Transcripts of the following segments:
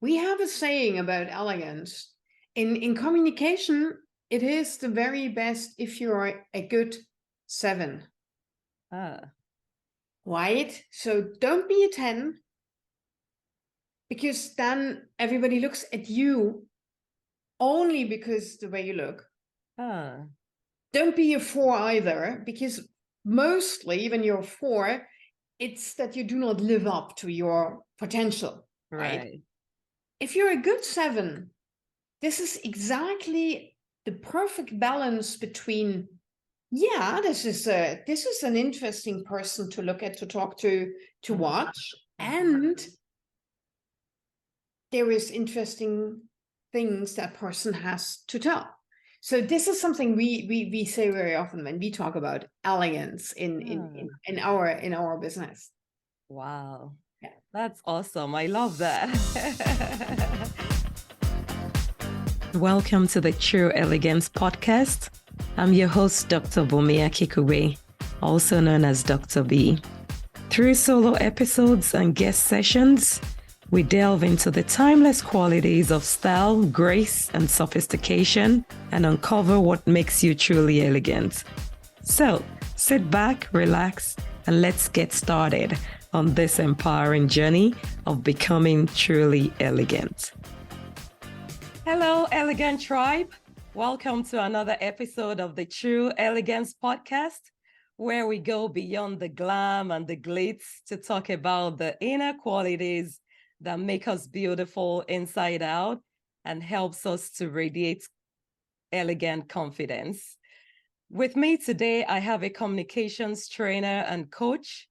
We have a saying about elegance. In communication, it is the very best if you're a good 7. Right? So don't be a 10, because then everybody looks at you only because the way you look. Don't be a 4 either, because mostly when you're a 4, it's that you do not live up to your potential. Right? If you're a good 7, this is exactly the perfect balance between, yeah, this is an interesting person to look at, to talk to watch, and there is interesting things that person has to tell. So this is something we say very often when we talk about elegance in our business. Wow. Yeah. That's awesome. I love that. Welcome to the True Elegance Podcast. I'm your host, Dr. Bunmi Akinkugbe, also known as Dr. B. Through solo episodes and guest sessions, we delve into the timeless qualities of style, grace, and sophistication, and uncover what makes you truly elegant. So, sit back, relax, and let's get started on this empowering journey of becoming truly elegant. Hello, Elegant Tribe. Welcome to another episode of the True Elegance Podcast, where we go beyond the glam and the glitz to talk about the inner qualities that make us beautiful inside out and helps us to radiate elegant confidence. With me today, I have a communications trainer and coach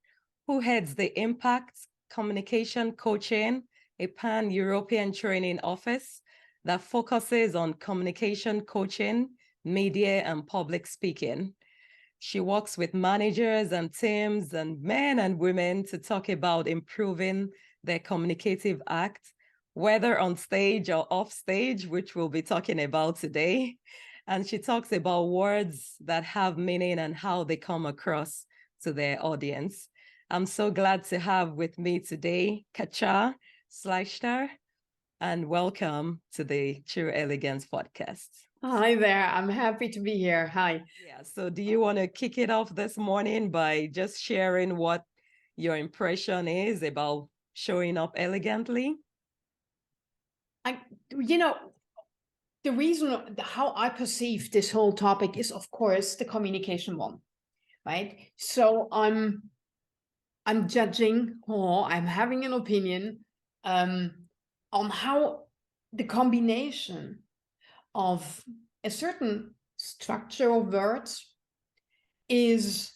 who heads the Impact Communication Coaching, a pan-European training office that focuses on communication coaching, media, and public speaking. She works with managers and teams and men and women to talk about improving their communicative act, whether on stage or off stage, which we'll be talking about today. And she talks about words that have meaning and how they come across to their audience. I'm so glad to have with me today, Katja Schleicher, and welcome to the True Elegance Podcast. Hi there, I'm happy to be here. Hi. Yeah, so do you want to kick it off this morning by just sharing what your impression is about showing up elegantly? The reason how I perceive this whole topic is, of course, the communication one, right? So I'm judging, or I'm having an opinion on how the combination of a certain structure of words is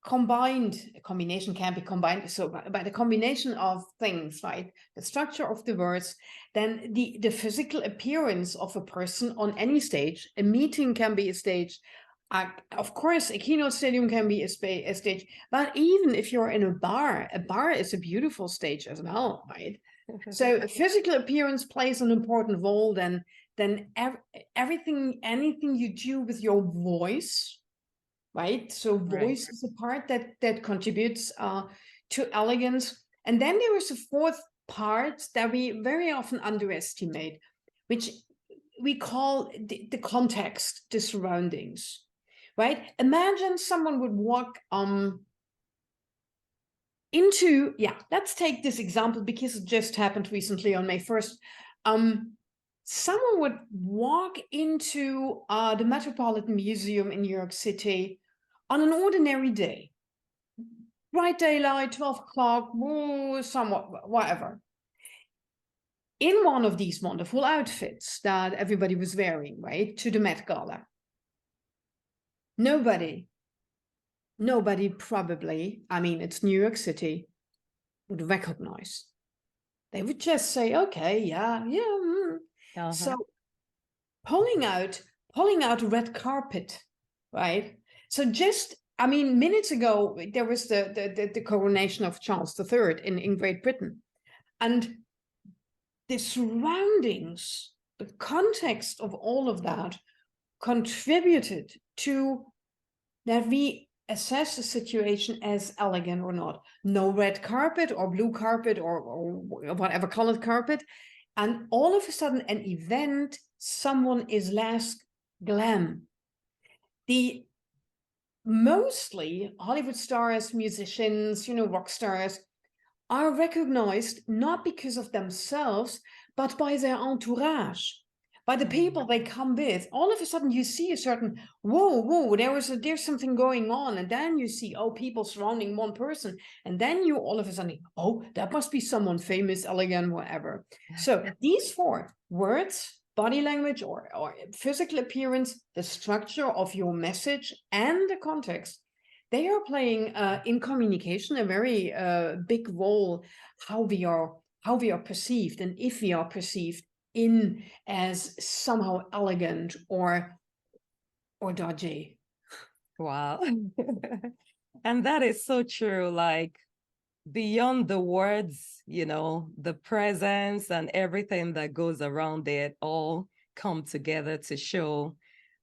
combined. A combination can be combined, so by the combination of things, right? The structure of the words, then the physical appearance of a person on any stage. A meeting can be a stage. Of course, a keynote stadium can be a stage, but even if you're in a bar is a beautiful stage as well, right? So physical appearance plays an important role. Then anything you do with your voice, right? So voice is a part that contributes to elegance. And then there is a fourth part that we very often underestimate, which we call the context, the surroundings, right? Imagine someone would walk into, let's take this example because it just happened recently on May 1st. Someone would walk into the Metropolitan Museum in New York City on an ordinary day, bright daylight, 12 o'clock, somewhat, whatever, in one of these wonderful outfits that everybody was wearing, right, to the Met Gala. Nobody probably, it's New York City, would recognize. They would just say, okay, yeah. Uh-huh. So pulling out a red carpet, right? So just, minutes ago, there was the coronation of Charles III in Great Britain. And the surroundings, the context of all of that contributed to that we assess the situation as elegant or not. No red carpet or blue carpet or whatever colored carpet. And all of a sudden, an event, someone is less glam. The mostly Hollywood stars, musicians, rock stars are recognized not because of themselves, but by their entourage, by the people they come with. All of a sudden you see a certain, whoa, there's something going on. And then you see, people surrounding one person. And then you all of a sudden, that must be someone famous, elegant, whatever. So these 4 words, body language or physical appearance, the structure of your message and the context, they are playing in communication a very big role, how we are perceived, and if we are perceived in as somehow elegant or dodgy. Wow. And that is so true. Like, beyond the words, the presence and everything that goes around it all come together to show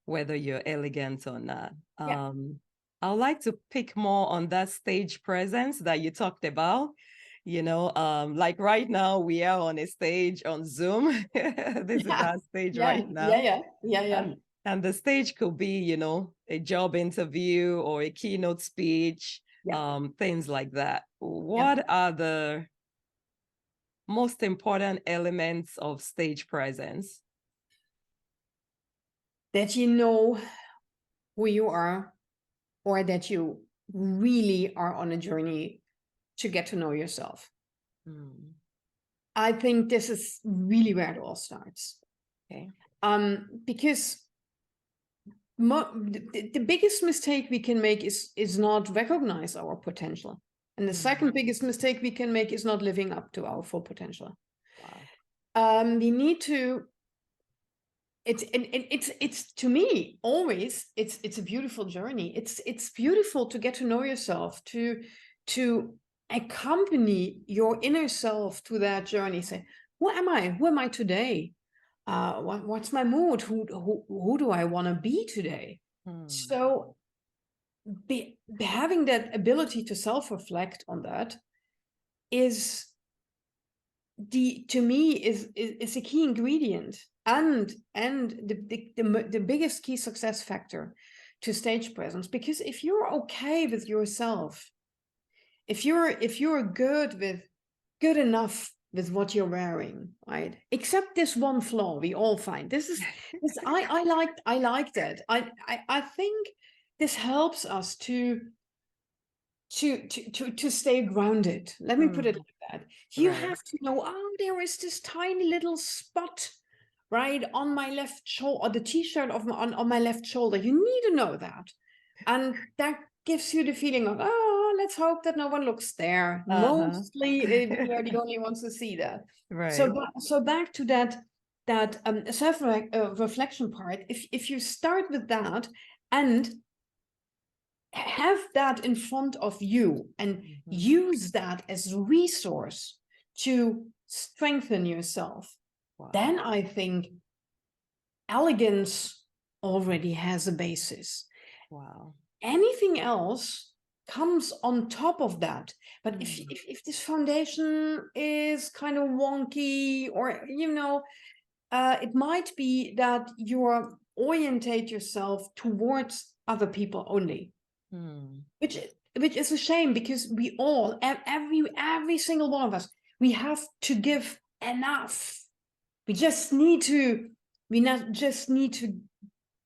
whether you're elegant or not. Yeah. I'd like to pick more on that stage presence that you talked about. Like right now we are on a stage on Zoom. This is our stage right now. Yeah. And the stage could be, a job interview or a keynote speech, things like that. What are the most important elements of stage presence? That you know who you are, or that you really are on a journey to get to know yourself. I think this is really where it all starts. Okay. Because the biggest mistake we can make is not recognize our potential. And the second biggest mistake we can make is not living up to our full potential. Wow. We need to, it's to me always, it's a beautiful journey. It's beautiful to get to know yourself, to accompany your inner self to that journey. Say, who am I today? What's my mood? Who do I want to be today? So having that ability to self-reflect on that is to me is a key ingredient and the biggest key success factor to stage presence. Because if you're okay with yourself, if you're good enough with what you're wearing, right? Except this one flaw we all find. I like that. I think this helps us to stay grounded. Let me put it like that. You have to know, there is this tiny little spot right on my left shoulder, or the t-shirt on my left shoulder. You need to know that. And that gives you the feeling of, let's hope that no one looks there. Mostly we are the only ones who see that. Right. So back to that self-reflection part, if you start with that and have that in front of you and use that as a resource to strengthen yourself, then I think elegance already has a basis. Anything else comes on top of that. But if this foundation is kind of wonky, or it might be that you orientate yourself towards other people only, which is a shame, because we all, every single one of us, we have to give enough. We just need to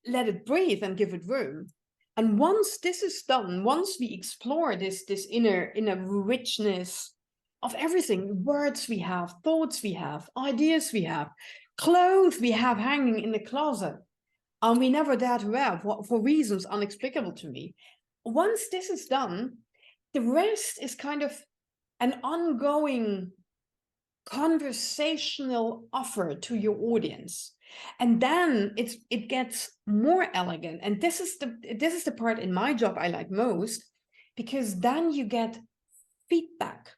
let it breathe and give it room. And once this is done, once we explore this inner richness of everything, words we have, thoughts we have, ideas we have, clothes we have hanging in the closet, and we never dare to wear for reasons inexplicable to me. Once this is done, the rest is kind of an ongoing conversational offer to your audience. And then it gets more elegant. And this is the part in my job I like most, because then you get feedback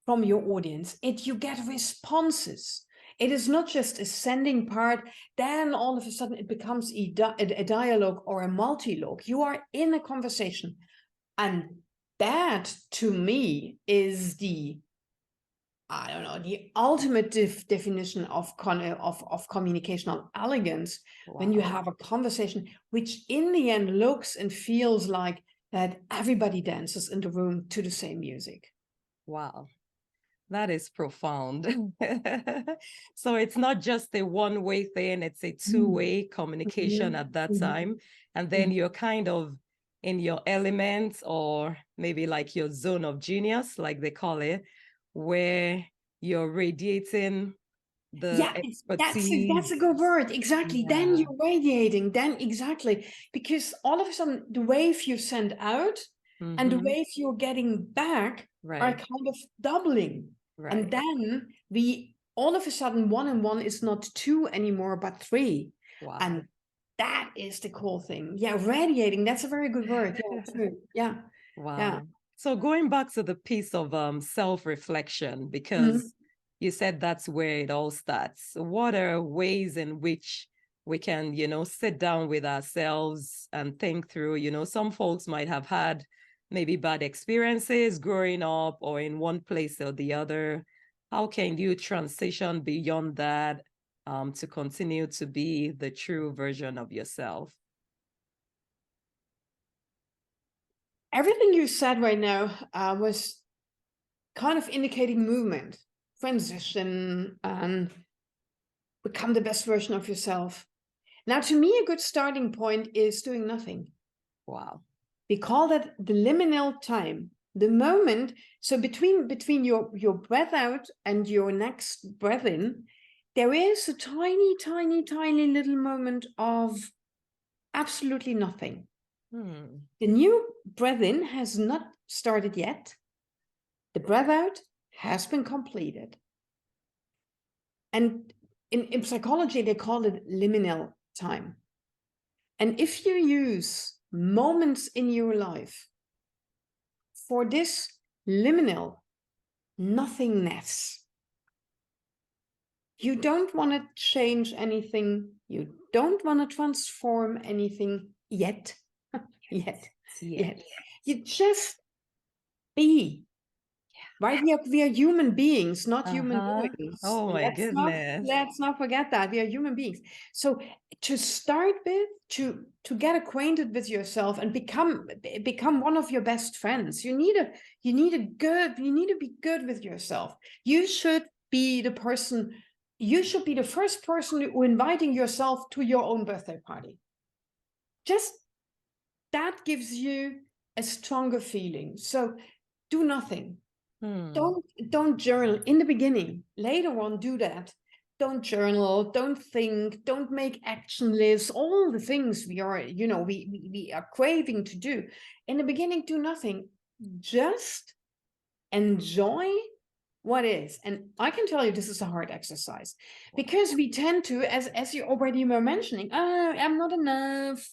from your audience. You get responses. It is not just a sending part. Then all of a sudden it becomes a dialogue or a multi-logue. You are in a conversation And that to me is the, I don't know, the ultimate definition of communicational elegance. When you have a conversation which in the end looks and feels like that everybody dances in the room to the same music. Wow. That is profound. So it's not just a one-way thing, it's a two-way communication at that time. And then you're kind of in your element, or maybe like your zone of genius, like they call it, where you're radiating the expertise. That's a good word. Exactly. Yeah. Then you're radiating. Then exactly. Because all of a sudden the wave you send out and the wave you're getting back are kind of doubling. And then we all of a sudden 1 and 1 is not 2 anymore, but 3. Wow. And that is the cool thing. Yeah, radiating. That's a very good word. Yeah, true. Yeah. Wow. Yeah. So going back to the piece of self-reflection, because you said that's where it all starts. What are ways in which we can, you know, sit down with ourselves and think through, you know, some folks might have had maybe bad experiences growing up or in one place or the other. How can you transition beyond that to continue to be the true version of yourself? Everything you said right now was kind of indicating movement, transition, and become the best version of yourself. Now, to me, a good starting point is doing nothing. Wow. We call that the liminal time, the moment. So between your breath out and your next breath in, there is a tiny, tiny, tiny little moment of absolutely nothing. The new breath in has not started yet. The breath out has been completed. And in psychology, they call it liminal time. And if you use moments in your life for this liminal nothingness, you don't want to change anything. You don't want to transform anything yet. Yet. You just be. Right? We are human beings, not human doings. Oh my goodness. Let's not forget that. We are human beings. So to start with, to get acquainted with yourself and become one of your best friends, you need to be good with yourself. You should be the first person who inviting yourself to your own birthday party. Just that gives you a stronger feeling. So do nothing. Don't journal in the beginning. Later on, do that. Don't journal, don't think, don't make action lists, all the things we are craving to do. In the beginning, do nothing. Just enjoy what is. And I can tell you this is a hard exercise because we tend to, as you already were mentioning, I'm not enough.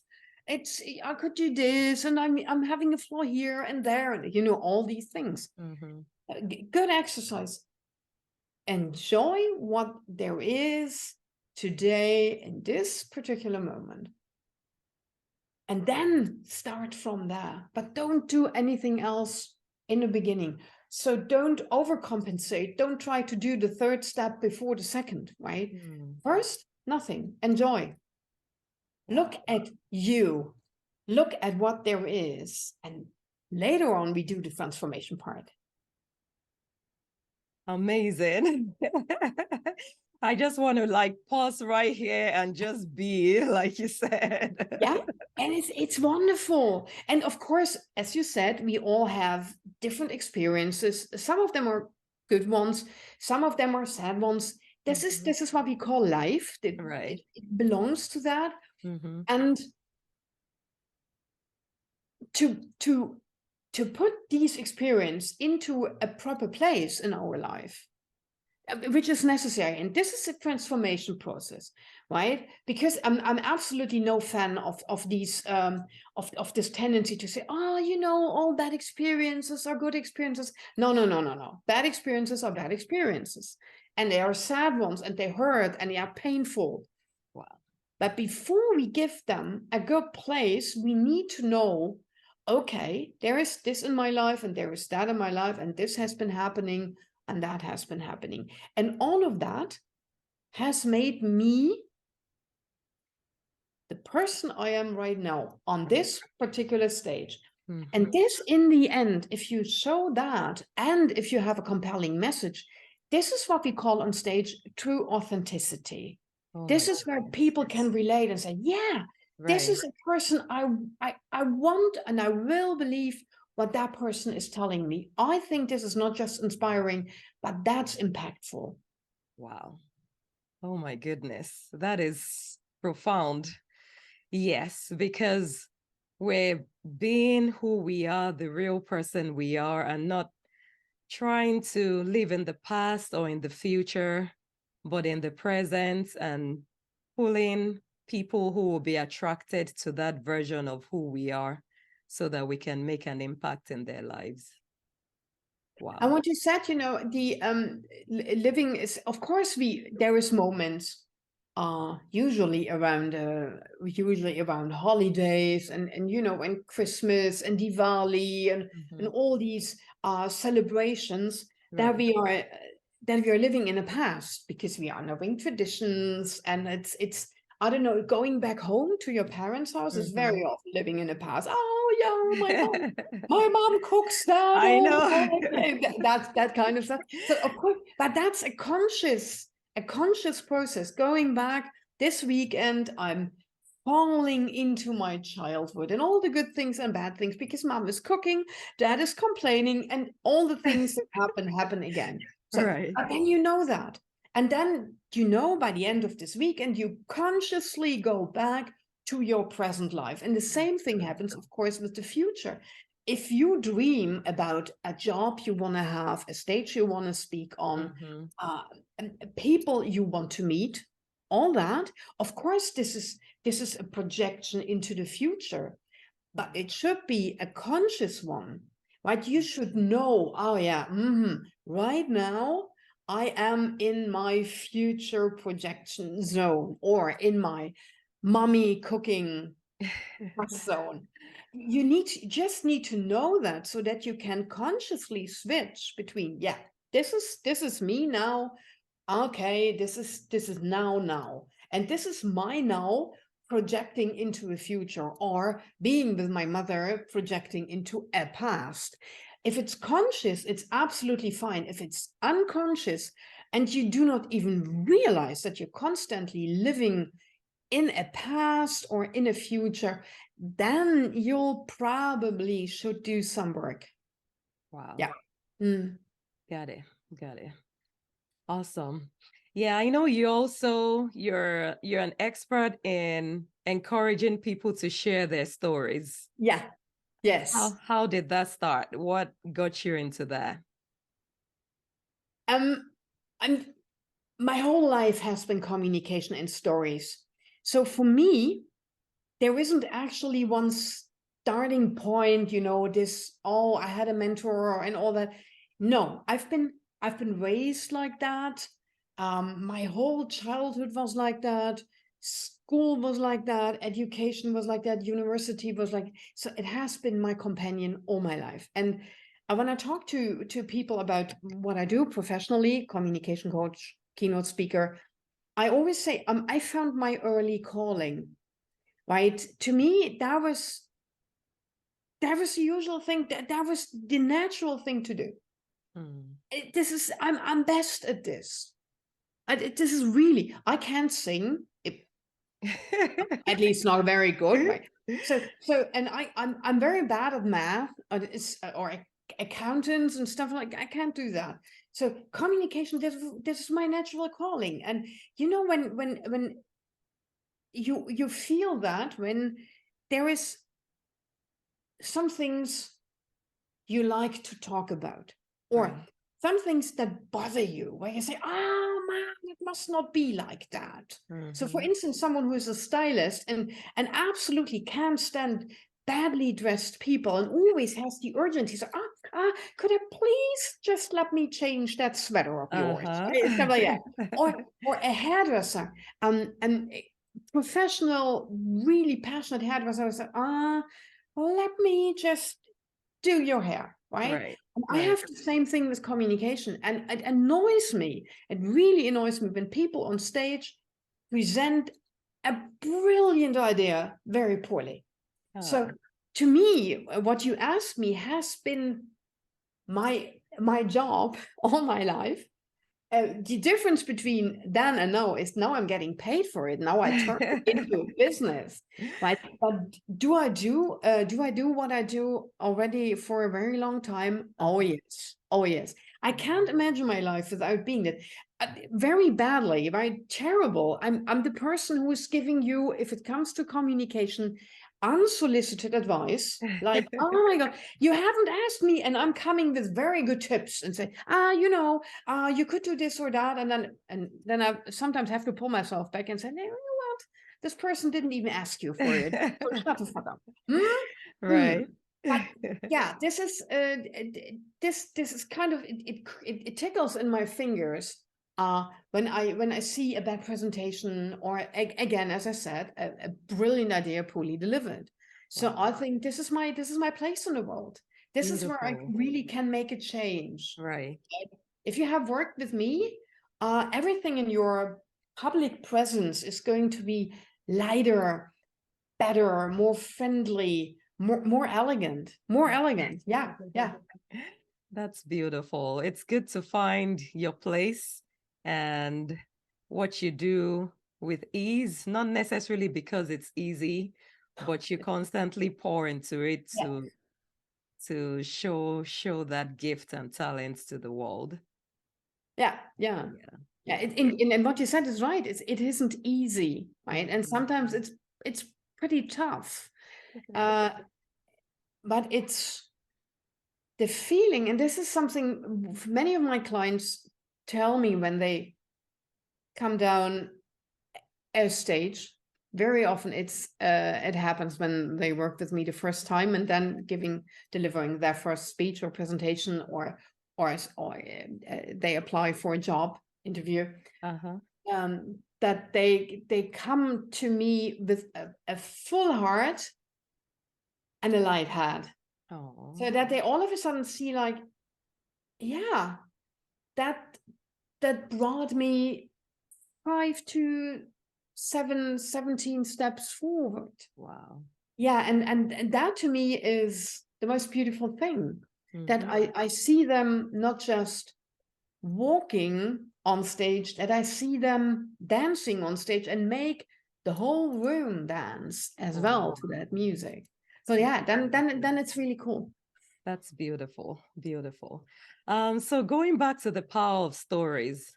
I could do this, and I'm having a flaw here and there, all these things. Good exercise. Enjoy what there is today in this particular moment. And then start from there. But don't do anything else in the beginning. So don't overcompensate. Don't try to do the third step before the second, right? First, nothing. Enjoy. Look at you. Look at what there is. And later on, we do the transformation part. Amazing. I just want to pause right here and just be, like you said. Yeah, and it's wonderful. And of course, as you said, we all have different experiences. Some of them are good ones, some of them are sad ones. This is what we call life. It belongs to that. And to put these experience into a proper place in our life, which is necessary, and this is a transformation process, right? Because I'm absolutely no fan of these of this tendency to say, all bad experiences are good experiences. No. Bad experiences are bad experiences, and they are sad ones, and they hurt, and they are painful. Wow! But before we give them a good place, we need to know okay, there is this in my life and there is that in my life and this has been happening and that has been happening. And all of that has made me the person I am right now on this particular stage. Mhm. And this, in the end, if you show that and if you have a compelling message, this is what we call on stage true authenticity. Oh This my is where goodness. people can relate and say, yeah, this Right. is a person I want and I will believe what that person is telling me. I think this is not just inspiring, but that's impactful. Wow. Oh my goodness. That is profound. Yes, because we're being who we are, the real person we are, and not trying to live in the past or in the future, but in the present, and pulling people who will be attracted to that version of who we are so that we can make an impact in their lives. And Wow. what you said, the living is, of course, there is moments, usually around holidays and and Christmas and Diwali and all these celebrations that Right. we are living in the past because we are knowing traditions, and it's I don't know, going back home to your parents' house is very often living in the past. Oh yeah, my mom cooks that I all the know. time. That kind of stuff. So of course, but that's a conscious process. Going back this weekend, I'm falling into my childhood and all the good things and bad things because mom is cooking, dad is complaining, and all the things that happen again. So, Right. but then you know that. And then by the end of this weekend, you consciously go back to your present life. And the same thing happens, of course, with the future. If you dream about a job you want to have, a stage you want to speak on, and people you want to meet, all that, of course, this is a projection into the future, but it should be a conscious one, right? You should know, oh yeah, right now I am in my future projection zone or in my mommy cooking zone. You just need to know that so that you can consciously switch between, yeah, this is me now. Okay, this is now, and this is my now projecting into a future, or being with my mother projecting into a past. If it's conscious, it's absolutely fine. If it's unconscious and you do not even realize that you're constantly living in a past or in a future, then you'll probably should do some work. Wow. Yeah. Got it. Got it. Awesome. Yeah, I know you're an expert in encouraging people to share their stories. Yeah. Yes. How did that start? What got you into that? I'm my whole life has been communication and stories. So for me, there isn't actually one starting point, I had a mentor and all that. No, I've been raised like that. My whole childhood was like that. School was like that. Education was like that. University was like, so it has been my companion all my life. And when I talk to people about what I do professionally, communication coach, keynote speaker, I always say, I found my early calling, right? To me, that was the usual thing. That was the natural thing to do. I'm best at this. This is really, I can't sing, at least not very good, right? And I'm very bad at math, or accountants and stuff like. I can't do that. So communication, this is my natural calling. And when you feel that when there is some things you like to talk about, or Right. some things that bother you, where you say, oh man, it must not be like that. So for instance, someone who is a stylist and absolutely can't stand badly dressed people and always has the urgency, so could I please just let me change that sweater of yours, stuff like that. Or a hairdresser, and a professional, really passionate hairdresser said, let me just do your hair, right? Right. And I Right. have the same thing with communication, and it annoys me. It really annoys me when people on stage present a brilliant idea very poorly. So to me, what you asked me has been my job all my life. The difference between then and now is now I'm getting paid for it. Now I turn it into a business, right? But do I do what I do already for a very long time? Oh yes, oh yes. I can't imagine my life without being that. Very badly, right? Terrible. I'm the person who is giving you, if it comes to communication, unsolicited advice. Like, oh my God, you haven't asked me, and I'm coming with very good tips and say, you could do this or that, and then I sometimes have to pull myself back and say, no, you know what? This person didn't even ask you for it. So shut the fuck up. Right. But yeah, this is this is kind of it tickles in my fingers when I see a bad presentation or again, as I said, a brilliant idea poorly delivered. So Wow. I think this is my place in the world. This is where I Beautiful. really can make a change. Right. If you have worked with me, everything in your public presence is going to be lighter, better, more friendly, more elegant, more elegant. Yeah, yeah. That's beautiful. It's good to find your place and what you do with ease, not necessarily because it's easy, but you constantly pour into it Yeah. to show that gift and talent to the world. Yeah, yeah. Yeah. Yeah, and what you said is right. It isn't easy, right? And Mhm. sometimes it's pretty tough. But it's the feeling, and this is something many of my clients tell me when they come down a stage. Very often it happens when they work with me the first time and then delivering their first speech or presentation or they apply for a job interview. Uh-huh. That they come to me with a full heart and a light head. Oh. So that they all of a sudden see like, yeah, that brought me 5 to 17 steps forward. Wow. Yeah, and that to me is the most beautiful thing. That I see them not just walking on stage, that I see them dancing on stage and make the whole room dance as well to that music. So yeah, then it's really cool. That's beautiful. Beautiful. So going back to the power of stories,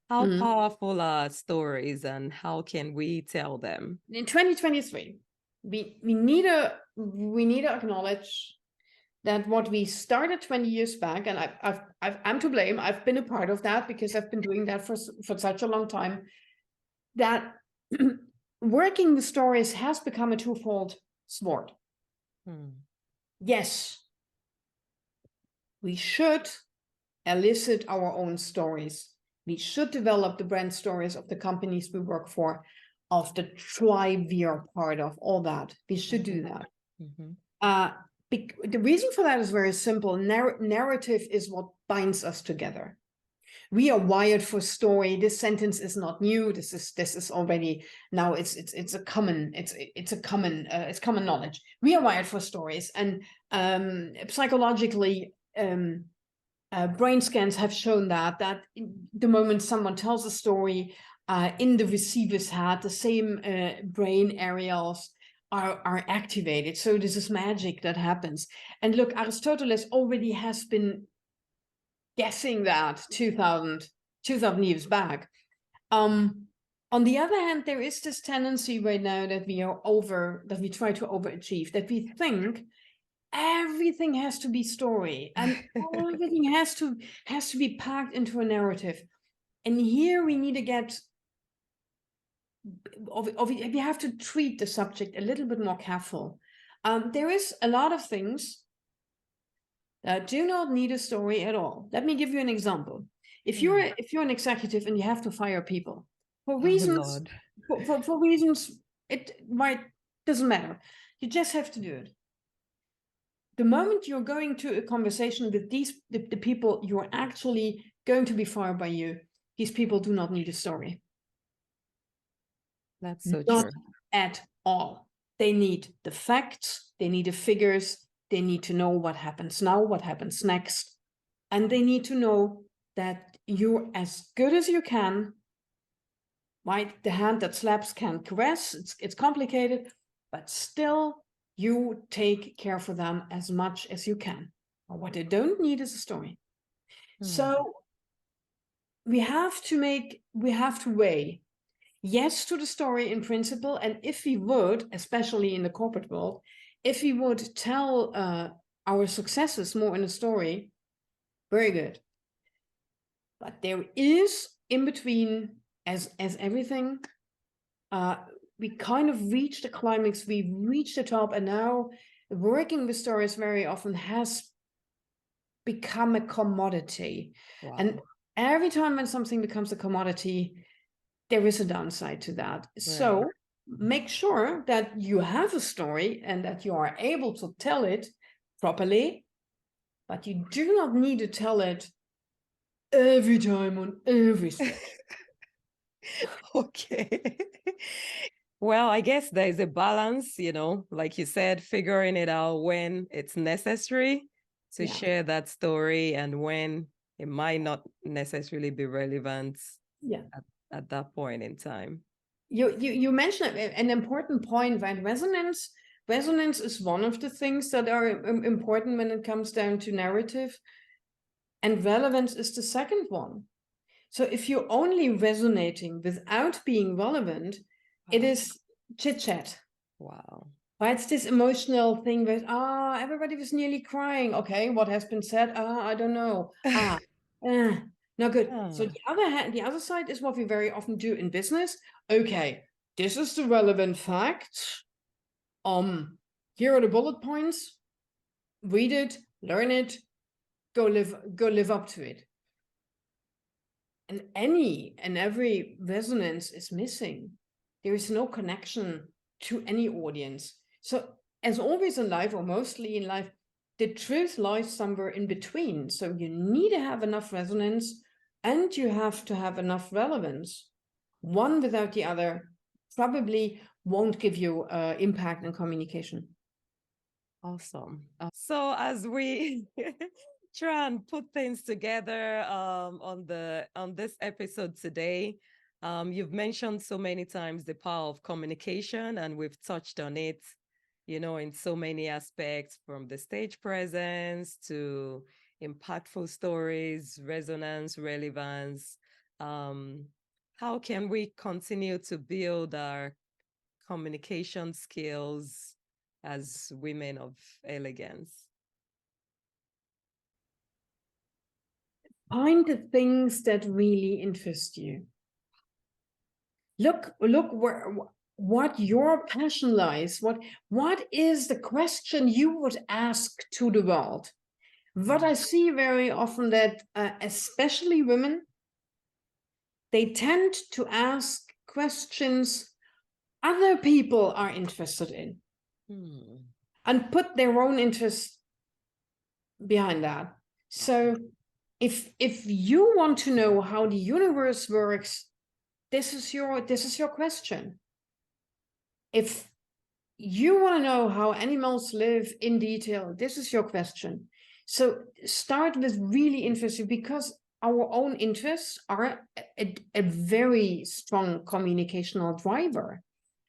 how powerful are stories and how can we tell them? In 2023, we need to acknowledge that what we started 20 years back, and I'm to blame. I've been a part of that because I've been doing that for such a long time. That working the stories has become a twofold sword. Yes, we should elicit our own stories. We should develop the brand stories of the companies we work for, of the tribe we are part of, all that. We should do that. The reason for that is very simple. Narrative is what binds us together. We are wired for story. This sentence is not new. This is already now. It's common knowledge. We are wired for stories, and psychologically, brain scans have shown that the moment someone tells a story, in the receiver's head, the same brain areas are activated. So this is magic that happens. And look, Aristotle already has been guessing that 2000 years back. On the other hand, there is this tendency right now that we try to overachieve, that we think everything has to be story and everything has to be packed into a narrative. And here we need to get we have to treat the subject a little bit more careful. There is a lot of things that do not need a story at all. Let me give you an example. If you're an executive and you have to fire people for reasons, for reasons it might doesn't matter. You just have to do it. the moment you're going to a conversation with the people you're actually going to be fired by you, these people do not need a story. That's so Not true. at all. They need the facts, they need the figures, they need to know what happens now, what happens next, and they need to know that you're as good as you can, right? The hand that slaps can caress, it's complicated, but still you take care for them as much as you can. Or what they don't need is a story. So we have to weigh yes to the story in principle. And if we would, especially in the corporate world, if we would tell our successes more in a story, very good. But there is in between, as everything, we kind of reach the climax, we reach the top, and now working with stories very often has become a commodity. Wow. And every time when something becomes a commodity, there is a downside to that. Right. So make sure that you have a story and that you are able to tell it properly, but you do not need to tell it every time on every sketch. Okay. Well, I guess there is a balance, like you said, figuring it out when it's necessary to share that story and when it might not necessarily be relevant at that point in time. You mentioned an important point, right? Resonance is one of the things that are important when it comes down to narrative, and relevance is the second one. So if you're only resonating without being relevant, it is chit-chat. Wow. Right? It's this emotional thing with, everybody was nearly crying. Okay, what has been said? I don't know. No good. So the other side is what we very often do in business. Okay, this is the relevant fact. Here are the bullet points. Read it, learn it, go live up to it. And any and every resonance is missing. There is no connection to any audience. So as always in life, or mostly in life, the truth lies somewhere in between. So you need to have enough resonance and you have to have enough relevance. One without the other probably won't give you impact in communication. Awesome. So as we try and put things together on this episode today, you've mentioned so many times the power of communication, and we've touched on it, in so many aspects, from the stage presence to impactful stories, resonance, relevance. How can we continue to build our communication skills as women of elegance? Find the things that really interest you. Look what your passion lies. What is the question you would ask to the world? What I see very often that especially women, they tend to ask questions other people are interested in and put their own interest behind that. So if you want to know how the universe works, this is your question. If you want to know how animals live in detail, this is your question. So start with really interesting, because our own interests are a very strong communicational driver.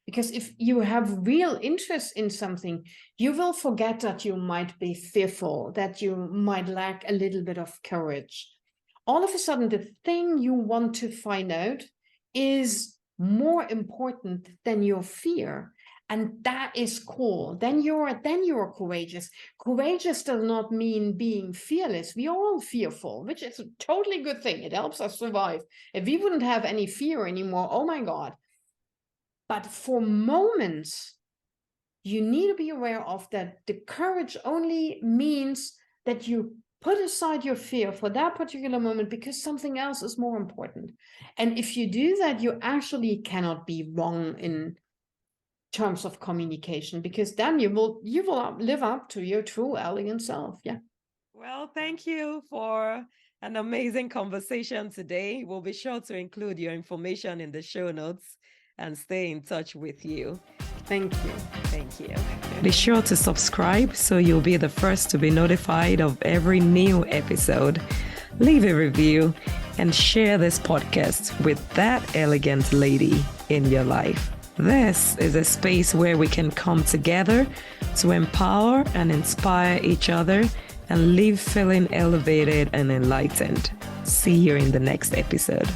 Because if you have real interest in something, you will forget that you might be fearful, that you might lack a little bit of courage. All of a sudden, the thing you want to find out is more important than your fear. And that is cool. Then you're courageous. Courageous does not mean being fearless. We are all fearful, which is a totally good thing. It helps us survive. If we wouldn't have any fear anymore, oh my God. But for moments, you need to be aware of that the courage only means that you put aside your fear for that particular moment because something else is more important. And if you do that, you actually cannot be wrong in terms of communication, because then you will live up to your true elegant self. Yeah. Well, thank you for an amazing conversation today. We'll be sure to include your information in the show notes and stay in touch with you. Thank you. Thank you. Be sure to subscribe so you'll be the first to be notified of every new episode. Leave a review and share this podcast with that elegant lady in your life. This is a space where we can come together to empower and inspire each other and leave feeling elevated and enlightened. See you in the next episode.